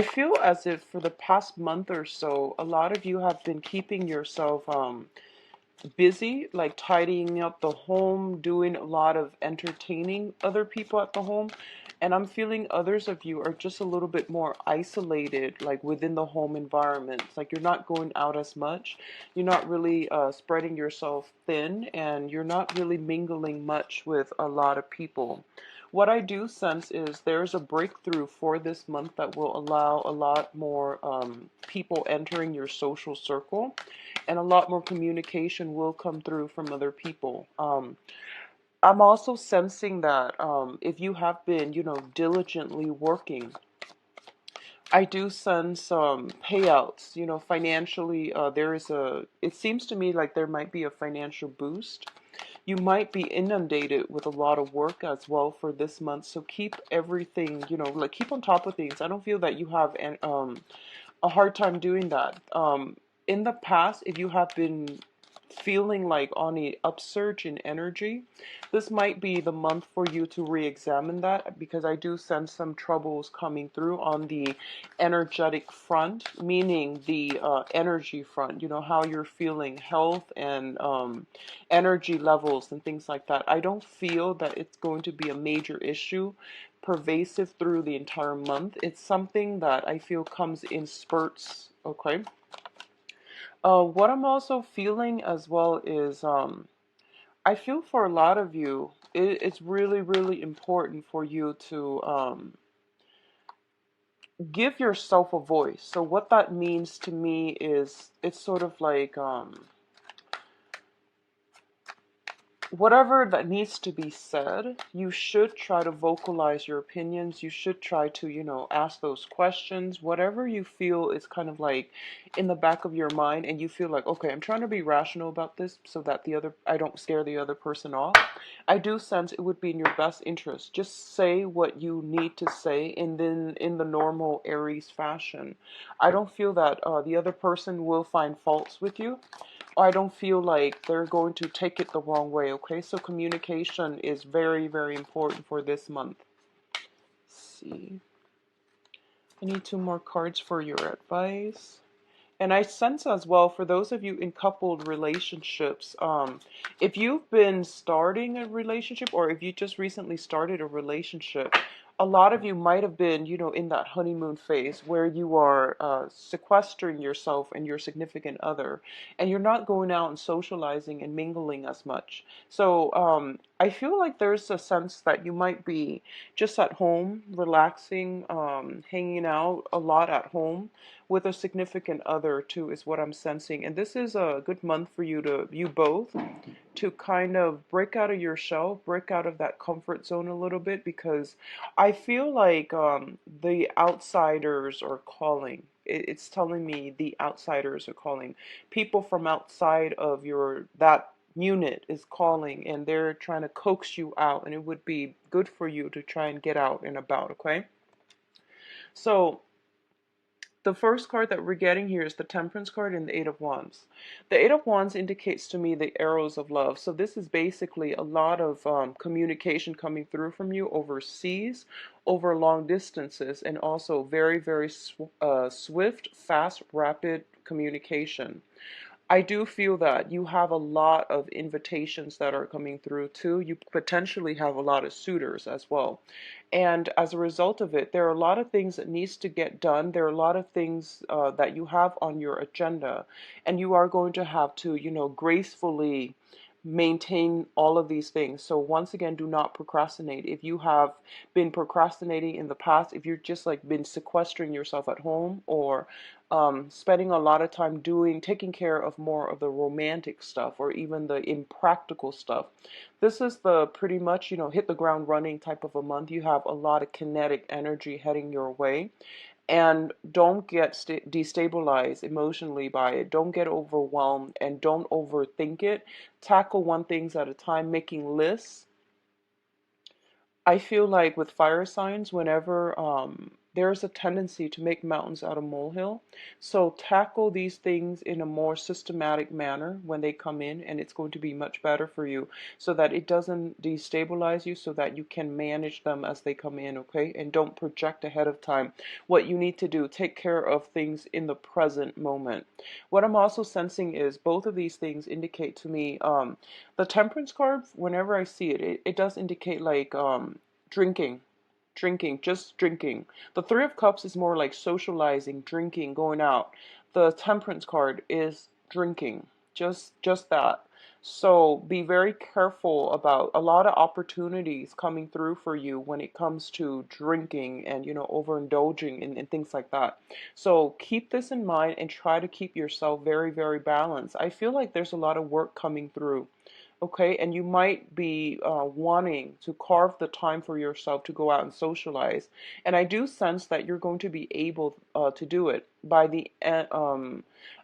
I feel as if for the past month or so, a lot of you have been keeping yourself busy, like tidying up the home, doing a lot of entertaining other people at the home. And I'm feeling others of you are just a little bit more isolated, like within the home environment. It's like you're not going out as much. You're not really spreading yourself thin, and you're not really mingling much with a lot of people. What I do sense is there's a breakthrough for this month that will allow a lot more people entering your social circle, and a lot more communication will come through from other people. I'm also sensing that if you have been, diligently working, I do sense payouts, financially. It seems to me like there might be a financial boost. You might be inundated with a lot of work as well for this month. So keep everything, like keep on top of things. I don't feel that you have a hard time doing that. In the past, if you have been feeling like on a upsurge in energy, this might be the month for you to re-examine that, because I do sense some troubles coming through on the energetic front, meaning the energy front, how you're feeling, health and energy levels and things like that. I don't feel that it's going to be a major issue pervasive through the entire month. It's something that I feel comes in spurts, okay? What I'm also feeling as well is I feel for a lot of you, it's really, really important for you to give yourself a voice. So what that means to me is it's sort of like whatever that needs to be said, you should try to vocalize your opinions. You should try to, ask those questions. Whatever you feel is kind of like in the back of your mind, and you feel like, okay, I'm trying to be rational about this so that I don't scare the other person off. I do sense it would be in your best interest. Just say what you need to say, and then in the normal Aries fashion. I don't feel that the other person will find faults with you. I don't feel like they're going to take it the wrong way, okay? So communication is very, very important for this month. Let's see. I need two more cards for your advice. And I sense as well, for those of you in coupled relationships, if you've been starting a relationship, or if you just recently started a relationship, a lot of you might have been, in that honeymoon phase where you are sequestering yourself and your significant other, and you're not going out and socializing and mingling as much. So I feel like there's a sense that you might be just at home, relaxing, hanging out a lot at home with a significant other too, is what I'm sensing. And this is a good month for you both to kind of break out of your shell, break out of that comfort zone a little bit, because I feel like the outsiders are calling. It's telling me the outsiders are calling. People from outside of that unit is calling, and they're trying to coax you out, and it would be good for you to try and get out and about, okay? So the first card that we're getting here is the Temperance card and the Eight of Wands. The Eight of Wands indicates to me the arrows of love. So this is basically a lot of communication coming through from you overseas, over long distances, and also very, very swift, fast, rapid communication. I do feel that you have a lot of invitations that are coming through too. You potentially have a lot of suitors as well. And as a result of it, there are a lot of things that needs to get done. There are a lot of things that you have on your agenda, and you are going to have to, gracefully maintain all of these things. So once again, do not procrastinate. If you have been procrastinating in the past, if you've just like been sequestering yourself at home, or spending a lot of time taking care of more of the romantic stuff, or even the impractical stuff, this is the pretty much, hit the ground running type of a month. You have a lot of kinetic energy heading your way. And don't get destabilized emotionally by it. Don't get overwhelmed, and don't overthink it. Tackle one things at a time, making lists. I feel like with fire signs, whenever there's a tendency to make mountains out of molehill. So tackle these things in a more systematic manner when they come in, and it's going to be much better for you so that it doesn't destabilize you, so that you can manage them as they come in, okay? And don't project ahead of time what you need to do. Take care of things in the present moment. What I'm also sensing is both of these things indicate to me, the temperance card, whenever I see it, it does indicate like drinking, just drinking. The Three of Cups is more like socializing, drinking, going out. The Temperance card is drinking, just that. So be very careful about a lot of opportunities coming through for you when it comes to drinking and, overindulging and things like that. So keep this in mind and try to keep yourself very, very balanced. I feel like there's a lot of work coming through. Okay, and you might be wanting to carve the time for yourself to go out and socialize. And I do sense that you're going to be able to do it by the end.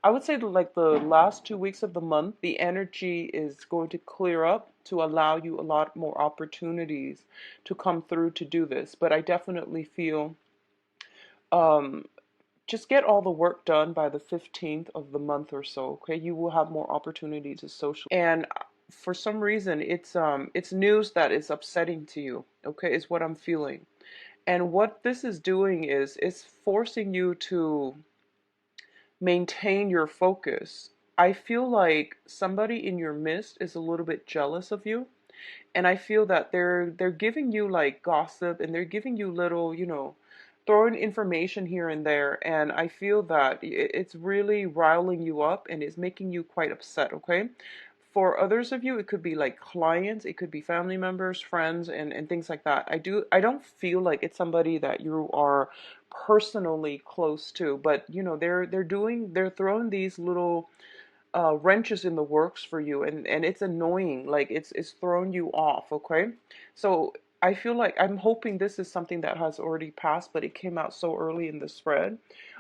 I would say like the last 2 weeks of the month, the energy is going to clear up to allow you a lot more opportunities to come through to do this. But I definitely feel um, just get all the work done by the 15th of the month or so, okay? You will have more opportunity to social. And for some reason, it's news that is upsetting to you, okay? Is what I'm feeling. And what this is doing is it's forcing you to maintain your focus. I feel like somebody in your midst is a little bit jealous of you, and I feel that they're giving you like gossip, and they're giving you little, throwing information here and there, and I feel that it's really riling you up and it's making you quite upset, okay? For others of you, it could be like clients, it could be family members, friends, and things like that. I don't feel like it's somebody that you are personally close to, but they're throwing these little wrenches in the works for you, and it's annoying, like it's throwing you off, okay? So I feel like I'm hoping this is something that has already passed, but it came out so early in the spread.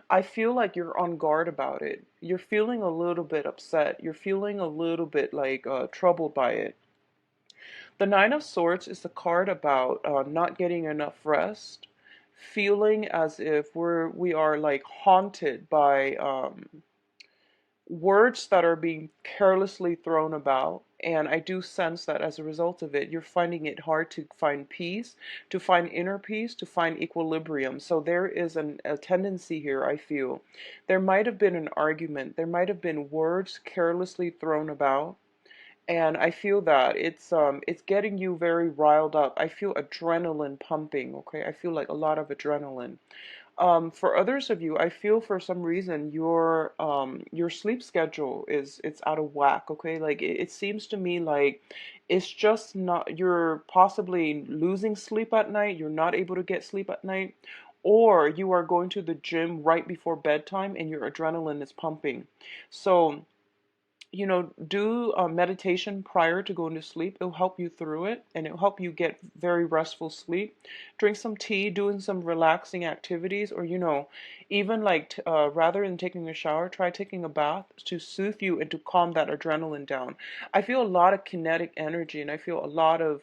I feel like you're on guard about it. You're feeling a little bit upset. You're feeling a little bit like troubled by it. The Nine of Swords is a card about not getting enough rest, feeling as if we are like haunted by words that are being carelessly thrown about. And I do sense that as a result of it, you're finding it hard to find peace, to find inner peace, to find equilibrium. So there is a tendency here, I feel. There might have been an argument, there might have been words carelessly thrown about. And I feel that it's getting you very riled up. I feel adrenaline pumping, okay? I feel like a lot of adrenaline. For others of you, I feel for some reason your sleep schedule is it's out of whack, okay? Like it seems to me like it's just not, you're possibly losing sleep at night, you're not able to get sleep at night, or you are going to the gym right before bedtime and your adrenaline is pumping. So do meditation prior to going to sleep. It'll help you through it, and it'll help you get very restful sleep. Drink some tea, doing some relaxing activities, or even like rather than taking a shower, try taking a bath to soothe you and to calm that adrenaline down. I feel a lot of kinetic energy, and I feel a lot of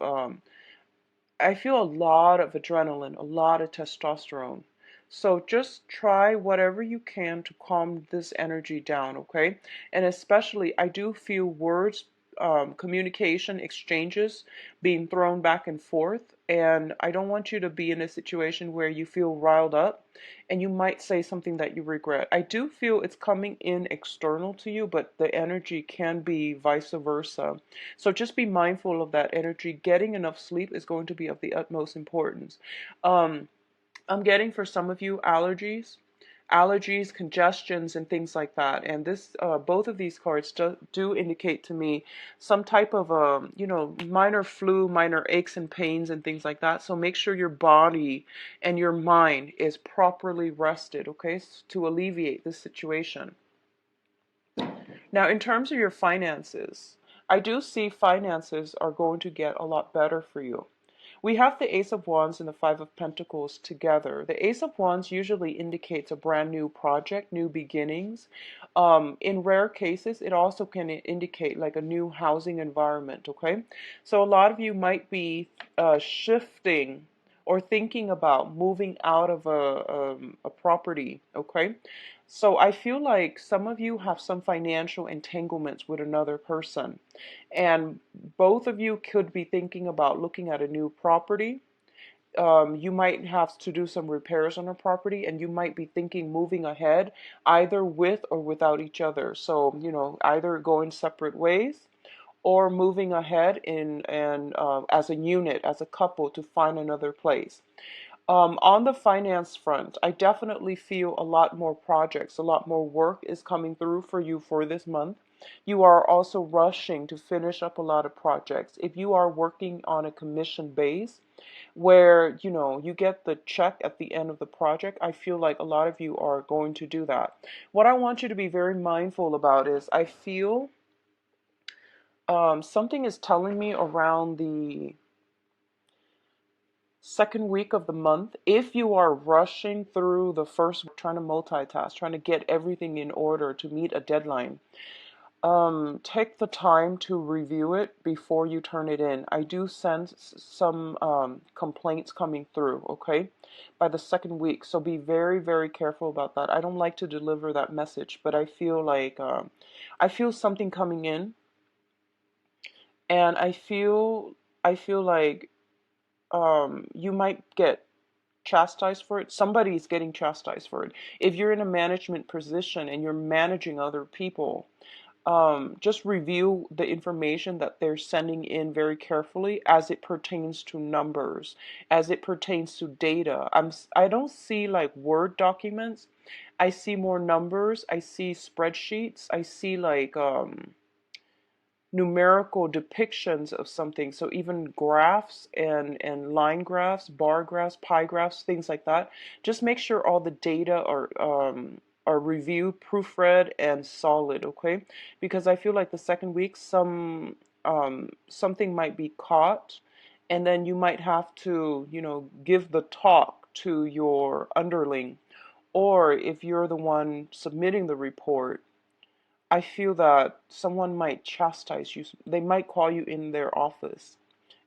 adrenaline, a lot of testosterone. So just try whatever you can to calm this energy down, okay? And especially, I do feel words, communication, exchanges being thrown back and forth. And I don't want you to be in a situation where you feel riled up and you might say something that you regret. I do feel it's coming in external to you, but the energy can be vice versa. So just be mindful of that energy. Getting enough sleep is going to be of the utmost importance. Um, I'm getting for some of you allergies, congestions, and things like that. And both of these cards do indicate to me some type of, minor flu, minor aches and pains and things like that. So make sure your body and your mind is properly rested, okay, to alleviate this situation. Now, in terms of your finances, I do see finances are going to get a lot better for you. We have the Ace of Wands and the Five of Pentacles together. The Ace of Wands usually indicates a brand new project, new beginnings. In rare cases, it also can indicate like a new housing environment, okay? So a lot of you might be shifting or thinking about moving out of a property, okay? So I feel like some of you have some financial entanglements with another person, and both of you could be thinking about looking at a new property. You might have to do some repairs on a property, and you might be thinking moving ahead either with or without each other. So, either going separate ways or moving ahead in and as a unit, as a couple, to find another place. On the finance front, I definitely feel a lot more projects, a lot more work is coming through for you for this month. You are also rushing to finish up a lot of projects. If you are working on a commission base where, you get the check at the end of the project, I feel like a lot of you are going to do that. What I want you to be very mindful about is I feel something is telling me around the second week of the month, if you are rushing through the first, trying to multitask, trying to get everything in order to meet a deadline, take the time to review it before you turn it in. I do sense some complaints coming through, okay, by the second week. So be very, very careful about that. I don't like to deliver that message, but I feel like I feel something coming in, and I feel like you might get chastised for it. Somebody's getting chastised for it. If you're in a management position and you're managing other people, just review the information that they're sending in very carefully as it pertains to numbers, as it pertains to data. I don't see like Word documents. I see more numbers. I see spreadsheets. I see like numerical depictions of something. So even graphs and line graphs, bar graphs, pie graphs, things like that. Just make sure all the data are reviewed, proofread, and solid. Okay, because I feel like the second week something might be caught, and then you might have to give the talk to your underling, or if you're the one submitting the report, I feel that someone might chastise you. They might call you in their office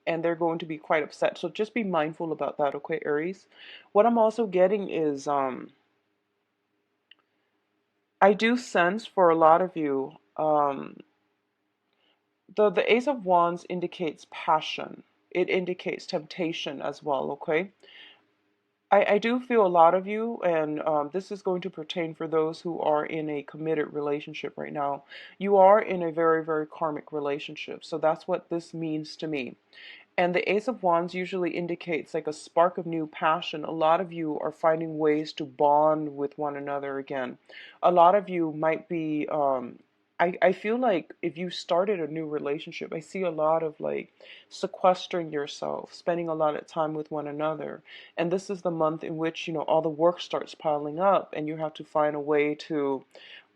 and they're going to be quite upset. So just be mindful about that, okay, Aries? What I'm also getting is I do sense for a lot of you, the Ace of Wands indicates passion. It indicates temptation as well, okay? I do feel a lot of you, and this is going to pertain for those who are in a committed relationship right now. You are in a very, very karmic relationship. So that's what this means to me. And the Ace of Wands usually indicates like a spark of new passion. A lot of you are finding ways to bond with one another again. A lot of you might be, I feel like if you started a new relationship, I see a lot of like sequestering yourself, spending a lot of time with one another. And this is the month in which, all the work starts piling up and you have to find a way to,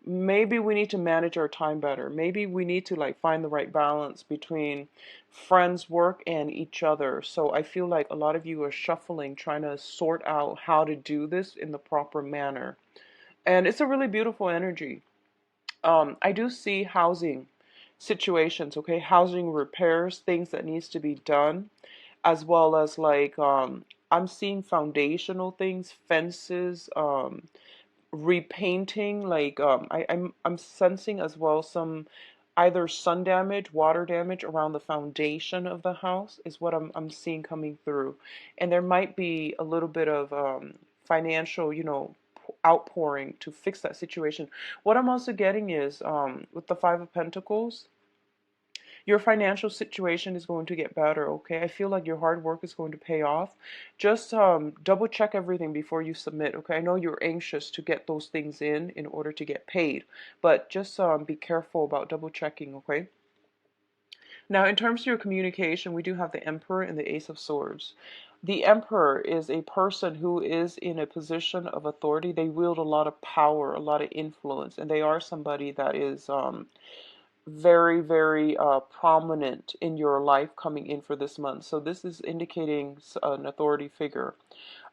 maybe we need to manage our time better. Maybe we need to like find the right balance between friends, work, and each other. So I feel like a lot of you are shuffling, trying to sort out how to do this in the proper manner. And it's a really beautiful energy. I do see housing situations, okay, housing repairs, things that needs to be done, as well as like I'm seeing foundational things, fences, repainting, like I'm sensing as well some either sun damage, water damage around the foundation of the house is what I'm seeing coming through. And there might be a little bit of financial, outpouring to fix that situation. What I'm also getting is with the Five of Pentacles, your financial situation is going to get better, okay? I feel like your hard work is going to pay off. Just double check everything before you submit, okay? I know you're anxious to get those things in order to get paid, but just be careful about double checking, okay? Now, in terms of your communication, we do have the Emperor and the Ace of Swords. The Emperor is a person who is in a position of authority. They wield a lot of power, a lot of influence, and they are somebody that is very, very prominent in your life coming in for this month. So this is indicating an authority figure.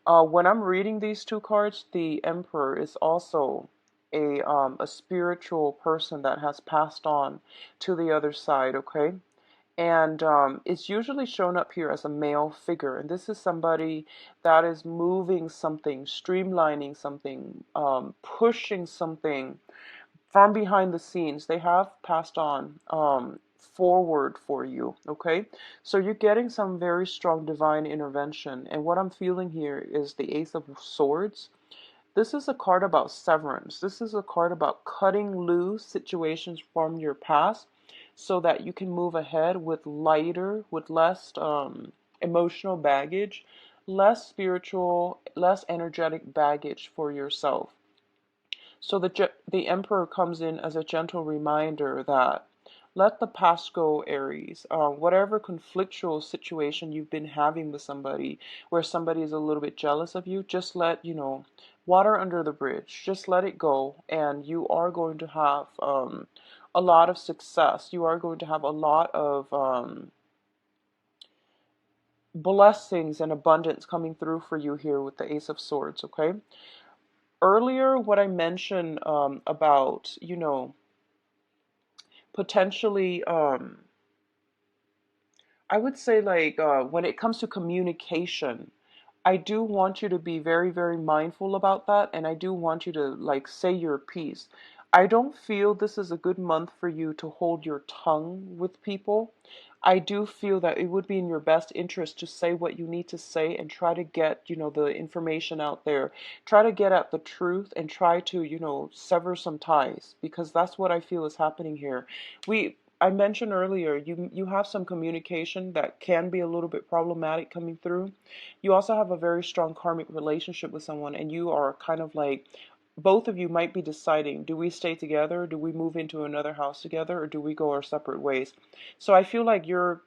When I'm reading these two cards, the Emperor is also a spiritual person that has passed on to the other side, okay? And it's usually shown up here as a male figure. And this is somebody that is moving something, streamlining something, pushing something from behind the scenes. They have passed on forward for you, okay? So you're getting some very strong divine intervention. And what I'm feeling here is the Ace of Swords. This is a card about severance. This is a card about cutting loose situations from your past so that you can move ahead with lighter, with less emotional baggage, less spiritual, less energetic baggage for yourself. So the Emperor comes in as a gentle reminder that let the past go, Aries. Whatever conflictual situation you've been having with somebody, where somebody is a little bit jealous of you, just let, water under the bridge. Just let it go, and you are going to have a lot of success. You are going to have a lot of blessings and abundance coming through for you here with the Ace of Swords, okay? Earlier, what I mentioned about, potentially, I would say like when it comes to communication, I do want you to be very, very mindful about that. And I do want you to like say your piece. I don't feel this is a good month for you to hold your tongue with people. I do feel that it would be in your best interest to say what you need to say and try to get, the information out there. Try to get at the truth and try to, sever some ties, because that's what I feel is happening here. I mentioned earlier, you have some communication that can be a little bit problematic coming through. You also have a very strong karmic relationship with someone, and you are kind of like, both of you might be deciding, do we stay together, do we move into another house together, or do we go our separate ways? So I feel like you're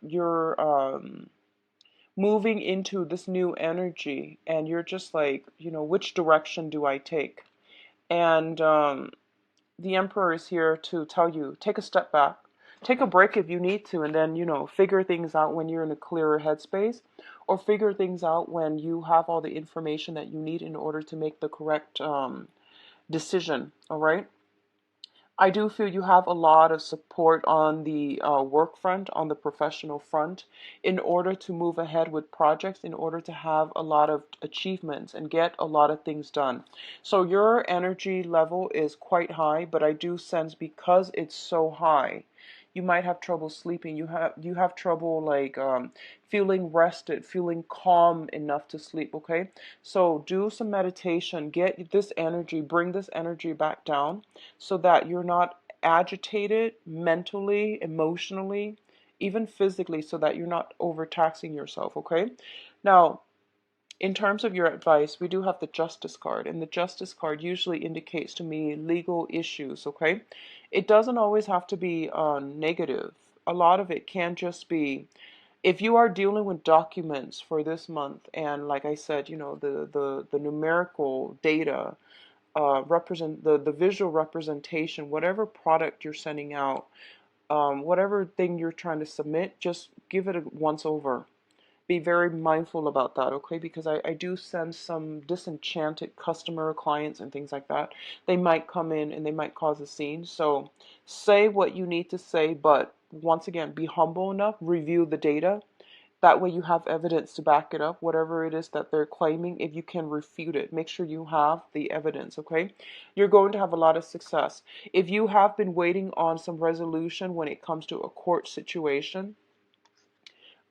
moving into this new energy, and you're just like, which direction do I take? And the Emperor is here to tell you, take a step back, take a break if you need to, and then, figure things out when you're in a clearer headspace, or figure things out when you have all the information that you need in order to make the correct decision, all right? I do feel you have a lot of support on the work front, on the professional front, in order to move ahead with projects, in order to have a lot of achievements and get a lot of things done. So your energy level is quite high, but I do sense because it's so high, you might have trouble sleeping. You have trouble like feeling rested, feeling calm enough to sleep, okay? So do some meditation, get this energy, bring this energy back down so that you're not agitated mentally, emotionally, even physically, so that you're not overtaxing yourself, okay? Now, in terms of your advice, we do have the Justice card, and the Justice card usually indicates to me legal issues, okay? It doesn't always have to be negative. A lot of it can just be, if you are dealing with documents for this month, and like I said, the numerical data represent the visual representation, whatever product you're sending out, whatever thing you're trying to submit, just give it a once over. Be very mindful about that, okay? Because I do sense some disenchanted customer clients and things like that. They might come in and they might cause a scene. So say what you need to say, but once again, be humble enough, review the data. That way you have evidence to back it up, whatever it is that they're claiming. If you can refute it, make sure you have the evidence, okay? You're going to have a lot of success. If you have been waiting on some resolution when it comes to a court situation,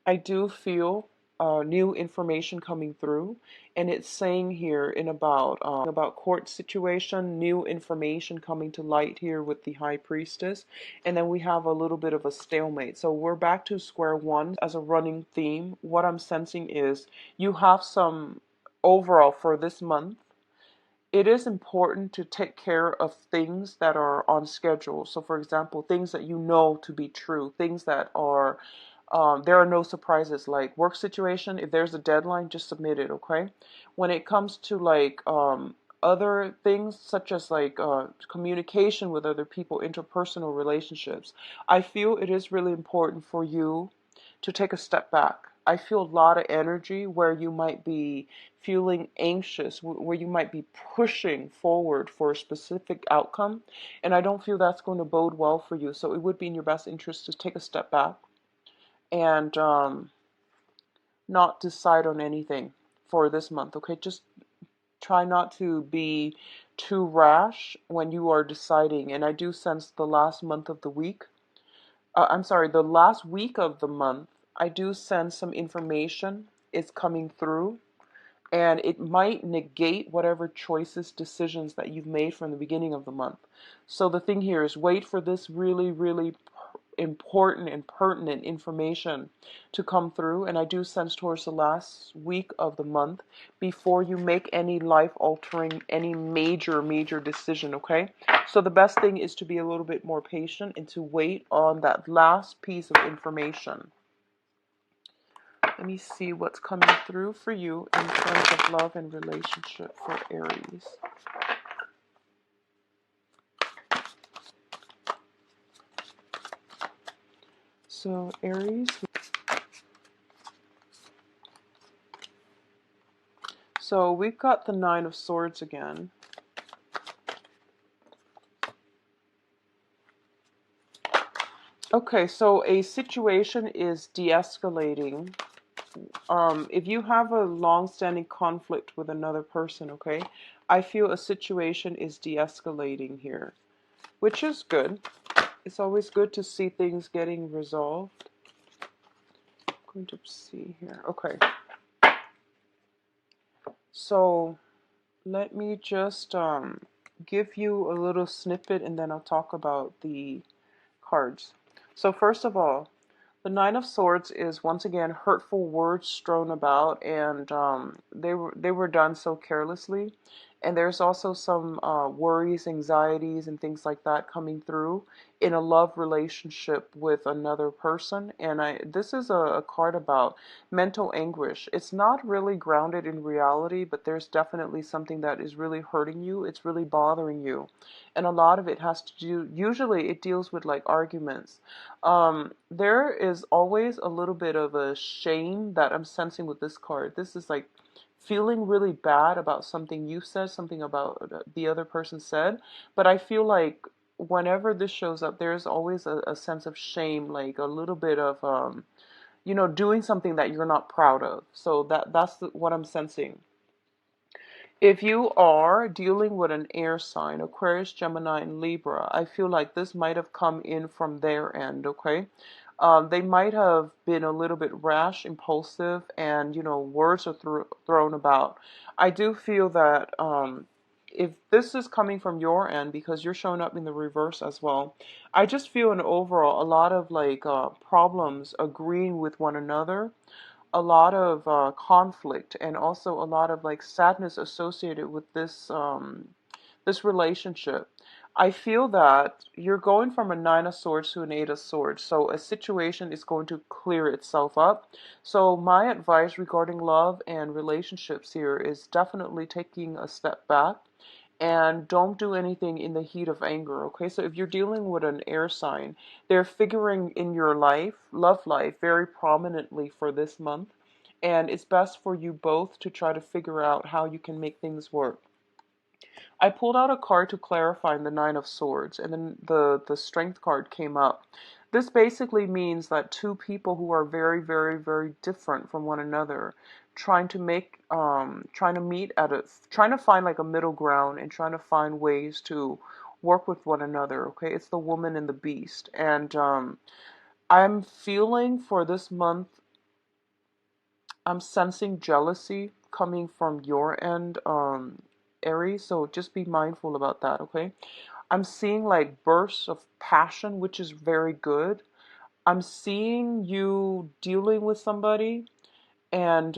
I do feel new information coming through, and it's saying here in about court situation, new information coming to light here with the High Priestess, and then we have a little bit of a stalemate. So we're back to square one as a running theme. What I'm sensing is you have some overall for this month. It is important to take care of things that are on schedule. So, for example, things that you know to be true, things that are, there are no surprises, like work situation. If there's a deadline, just submit it, okay? When it comes to like other things, such as like communication with other people, interpersonal relationships, I feel it is really important for you to take a step back. I feel a lot of energy where you might be feeling anxious, where you might be pushing forward for a specific outcome. And I don't feel that's going to bode well for you. So it would be in your best interest to take a step back and not decide on anything for this month, okay? Just try not to be too rash when you are deciding. And I do sense the last month of the week, I'm sorry, the last week of the month, I do sense some information is coming through, and it might negate whatever choices, decisions that you've made from the beginning of the month. So the thing here is wait for this really, really important and pertinent information to come through. And I do sense towards the last week of the month before you make any life altering, any major decision, okay? So the best thing is to be a little bit more patient and to wait on that last piece of information. Let me see what's coming through for you in terms of love and relationship for Aries. So Aries. So we've got the Nine of Swords again. Okay, so a situation is de-escalating. If you have a long-standing conflict with another person, okay, I feel a situation is de-escalating here, which is good. It's always good to see things getting resolved. I'm going to see here. Okay. So let me just give you a little snippet and then I'll talk about the cards. So first of all, the Nine of Swords is once again hurtful words strewn about, and they were done so carelessly. And there's also some worries, anxieties, and things like that coming through in a love relationship with another person. And this is a card about mental anguish. It's not really grounded in reality, but there's definitely something that is really hurting you. It's really bothering you. And a lot of it has to do, usually it deals with like arguments. There is always a little bit of a shame that I'm sensing with this card. This is like feeling really bad about something you said, something about the other person said. But I feel like whenever this shows up, there's always a sense of shame, like a little bit of, doing something that you're not proud of. So that's what I'm sensing. If you are dealing with an air sign, Aquarius, Gemini, and Libra, I feel like this might have come in from their end, okay? They might have been a little bit rash, impulsive, and, words are thrown about. I do feel that if this is coming from your end, because you're showing up in the reverse as well, I just feel in overall a lot of like problems agreeing with one another, a lot of conflict, and also a lot of like sadness associated with this relationship. I feel that you're going from a Nine of Swords to an Eight of Swords, so a situation is going to clear itself up. So my advice regarding love and relationships here is definitely taking a step back and don't do anything in the heat of anger, okay? So if you're dealing with an air sign, they're figuring in your life, love life, very prominently for this month. And it's best for you both to try to figure out how you can make things work. I pulled out a card to clarify in the Nine of Swords, and then the Strength card came up. This basically means that two people who are very, very, very different from one another, trying to meet at trying to find like a middle ground and trying to find ways to work with one another. Okay, it's the woman and the beast, and I'm feeling for this month, I'm sensing jealousy coming from your end, Aries, so just be mindful about that, okay? I'm seeing like bursts of passion, which is very good. I'm seeing you dealing with somebody, and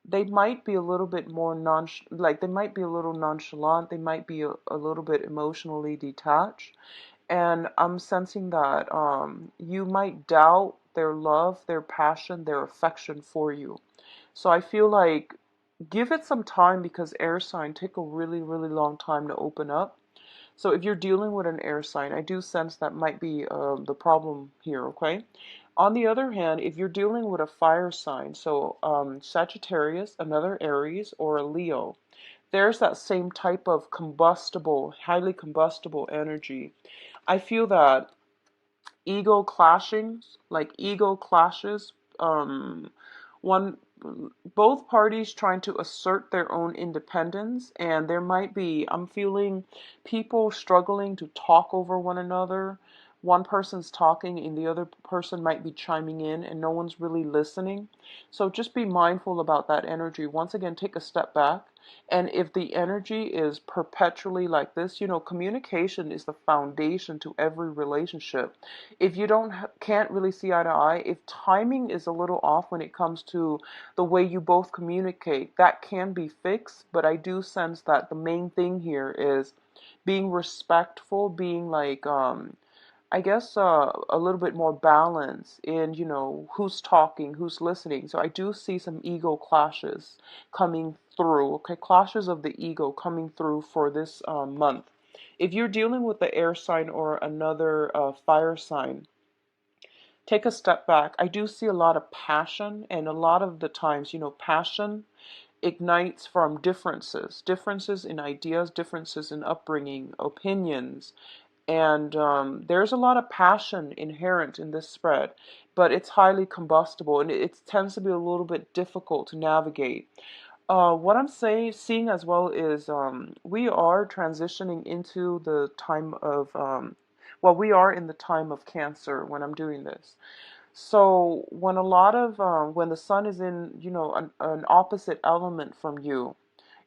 they might be a little bit more like they might be a little nonchalant, they might be a little bit emotionally detached. And I'm sensing that you might doubt their love, their passion, their affection for you. So I feel like give it some time, because air sign take a really, really long time to open up. So if you're dealing with an air sign, I do sense that might be the problem here, okay? On the other hand, if you're dealing with a fire sign, so Sagittarius, another Aries, or a Leo, there's that same type of combustible, highly combustible energy. I feel that ego clashings, like ego clashes. One, both parties trying to assert their own independence, and there might be, I'm feeling people struggling to talk over one another. One person's talking and the other person might be chiming in and no one's really listening. So just be mindful about that energy. Once again, take a step back. And if the energy is perpetually like this, communication is the foundation to every relationship. If you can't really see eye to eye, if timing is a little off when it comes to the way you both communicate, that can be fixed. But I do sense that the main thing here is being respectful, being like, I guess a little bit more balance in, who's talking, who's listening. So I do see some ego clashes coming through, okay? Clashes of the ego coming through for this month. If you're dealing with the air sign or another fire sign, take a step back. I do see a lot of passion, and a lot of the times, passion ignites from differences in ideas, differences in upbringing, opinions, and there's a lot of passion inherent in this spread, but it's highly combustible and it tends to be a little bit difficult to navigate. What I'm seeing as well is we are transitioning into the time of, well, we are in the time of Cancer when I'm doing this. So when when the sun is in, an opposite element from you,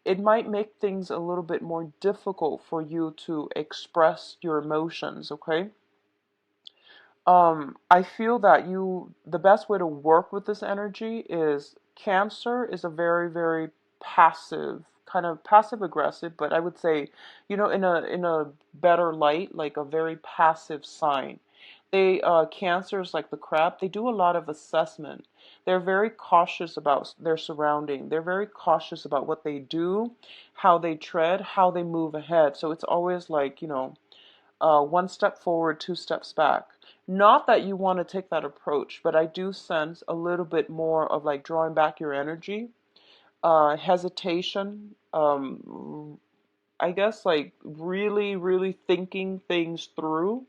it might make things a little bit more difficult for you to express your emotions, okay? I feel that the best way to work with this energy is Cancer is a very, very passive, kind of passive aggressive, but I would say, in a better light, like a very passive sign. Cancer is like the crab. They do a lot of assessment. They're very cautious about their surrounding. They're very cautious about what they do, how they tread, how they move ahead. So it's always like, one step forward, two steps back. Not that you want to take that approach, but I do sense a little bit more of like drawing back your energy, hesitation, I guess like really, really thinking things through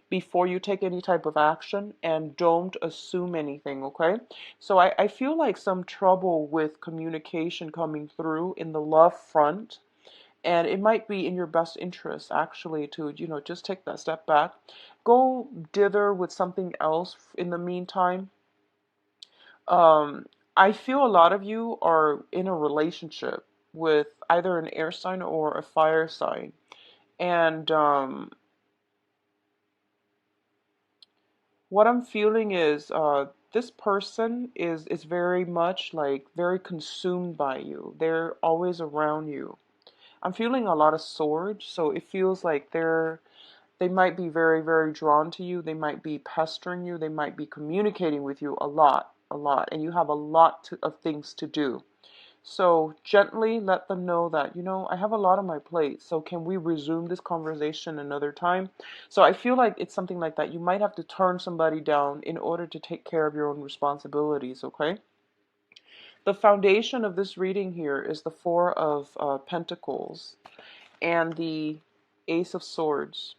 before you take any type of action, and don't assume anything, okay? So I feel like some trouble with communication coming through in the love front, and it might be in your best interest actually to, just take that step back. Go dither with something else in the meantime. Um, I feel a lot of you are in a relationship with either an air sign or a fire sign. And what I'm feeling is this person is very much like very consumed by you. They're always around you. I'm feeling a lot of swords, so it feels like they might be very, very drawn to you. They might be pestering you. They might be communicating with you a lot, and you have a lot of things to do. So gently let them know that, I have a lot on my plate. So can we resume this conversation another time? So I feel like it's something like that. You might have to turn somebody down in order to take care of your own responsibilities, okay? The foundation of this reading here is the Four of Pentacles and the Ace of Swords.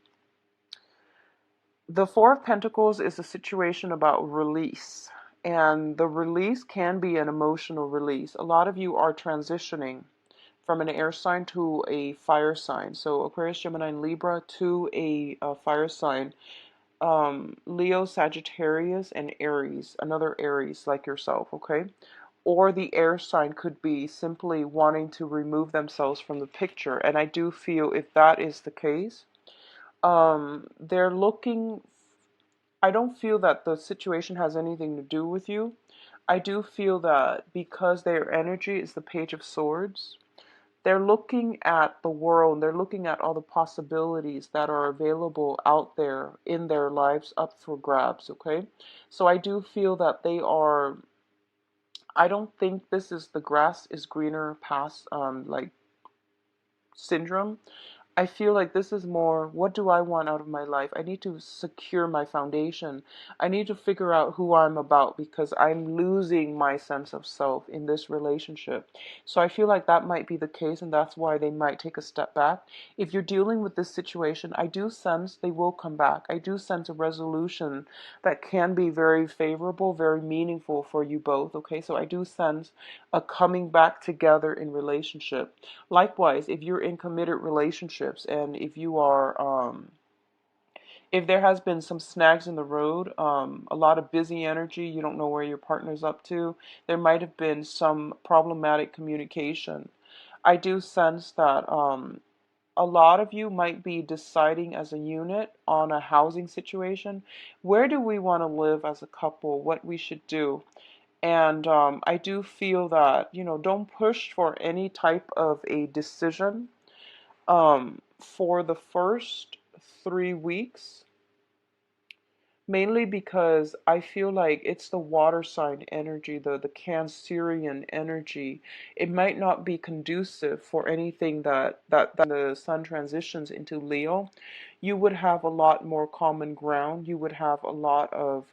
The Four of Pentacles is a situation about release, and the release can be an emotional release. A lot of you are transitioning from an air sign to a fire sign. So Aquarius, Gemini, and Libra to a fire sign. Leo, Sagittarius, and Aries, another Aries like yourself, okay? Or the air sign could be simply wanting to remove themselves from the picture. And I do feel if that is the case, they're looking, I don't feel that the situation has anything to do with you. I do feel that because their energy is the Page of Swords, they're looking at the world, they're looking at all the possibilities that are available out there in their lives up for grabs, okay? So I do feel that I don't think this is the grass is greener past like syndrome. I feel like this is more, what do I want out of my life? I need to secure my foundation. I need to figure out who I'm about because I'm losing my sense of self in this relationship. So I feel like that might be the case, and that's why they might take a step back. If you're dealing with this situation, I do sense they will come back. I do sense a resolution that can be very favorable, very meaningful for you both. Okay, so I do sense a coming back together in relationship. Likewise, if you're in committed relationships and if you are, if there has been some snags in the road, a lot of busy energy, you don't know where your partner's up to, there might have been some problematic communication. I do sense that a lot of you might be deciding as a unit on a housing situation. Where do we want to live as a couple? What we should do? And I do feel that, don't push for any type of a decision for the first 3 weeks, mainly because I feel like it's the water sign energy, the Cancerian energy. It might not be conducive for anything that the sun transitions into Leo. You would have a lot more common ground. You would have a lot of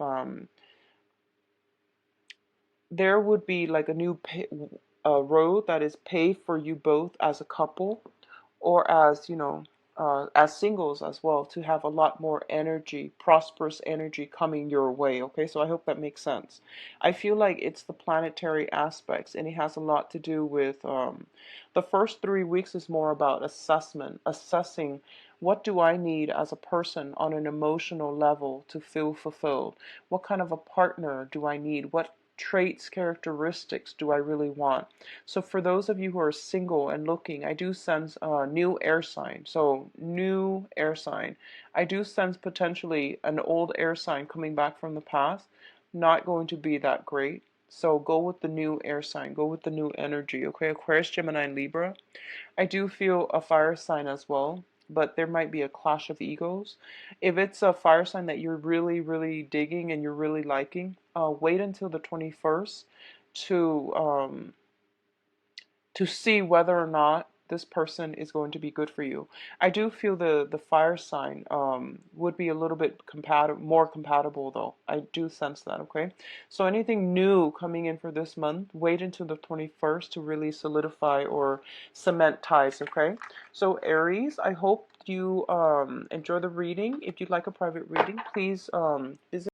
there would be like a road that is paved for you both as a couple or as, as singles as well, to have a lot more energy, prosperous energy coming your way. Okay, so I hope that makes sense. I feel like it's the planetary aspects, and it has a lot to do with the first 3 weeks is more about assessing what do I need as a person on an emotional level to feel fulfilled? What kind of a partner do I need? What traits, characteristics do I really want? So for those of you who are single and looking, I do sense a new air sign. So new air sign. I do sense potentially an old air sign coming back from the past. Not going to be that great. So go with the new air sign. Go with the new energy. Okay, Aquarius, Gemini, and Libra. I do feel a fire sign as well, but there might be a clash of egos. If it's a fire sign that you're really, really digging and you're really liking, wait until the 21st to um, to see whether or not this person is going to be good for you. I do feel the fire sign would be a little bit more compatible though. I do sense that, okay? So anything new coming in for this month, wait until the 21st to really solidify or cement ties, okay? So Aries, I hope you enjoy the reading. If you'd like a private reading, please visit